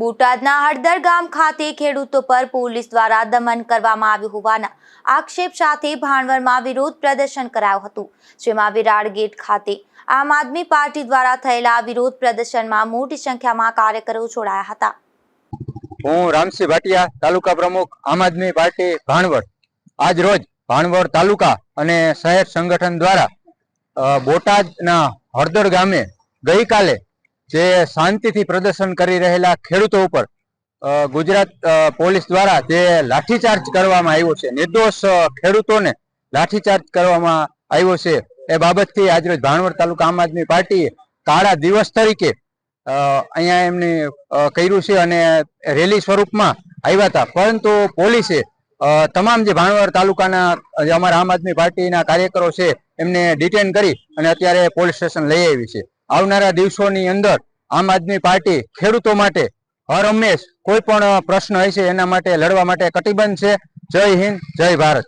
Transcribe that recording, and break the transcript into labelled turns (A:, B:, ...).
A: બોટાદના હળદર ગામ ખાતે ખેડૂતો પર પોલીસ દ્વારા દમન કરવામાં આવ્યું હોવાના આક્ષેપ સાથે ભાણવડમાં વિરોધ પ્રદર્શન કરાયું હતું, જેમાં વિરાડ ગેટ ખાતે આમ આદમી પાર્ટી દ્વારા થયેલા વિરોધ પ્રદર્શનમાં મોટી સંખ્યામાં કાર્યકરો જોડાયા હતા।
B: હું રામસિંહ ભાટિયા, તાલુકા પ્રમુખ આમ આદમી પાર્ટી ભાણવડ। આજ રોજ ભાણવડ તાલુકા અને શહેર સંગઠન દ્વારા બોટાદના હળદર ગામે ગઈકાલે જે શાંતિથી પ્રદર્શન કરી રહેલા ખેડૂતો ઉપર ગુજરાત પોલીસ દ્વારા જે લાઠીચાર્જ કરવામાં આવ્યો છે, નિર્દોષ ખેડૂતોને લાઠીચાર્જ કરવામાં આવ્યો છે, એ બાબતથી આજરોજ ભાણવડ તાલુકા આમ આદમી પાર્ટીએ કાળા દિવસ તરીકે અહીંયા એમની કર્યું છે અને રેલી સ્વરૂપમાં આવ્યા હતા। પરંતુ પોલીસે તમામ જે ભાણવડ તાલુકાના જે અમારા આમ આદમી પાર્ટીના કાર્યકરો છે એમને ડિટેન કરી અને અત્યારે પોલીસ સ્ટેશન લઈ આવી છે। આવનારા દિવસોની અંદર આમ આદમી પાર્ટી ખેડૂતો માટે હર હંમેશ કોઈ પણ પ્રશ્ન હોય છે એના માટે લડવા માટે કટિબદ્ધ છે। જય હિન્દ, જય ભારત।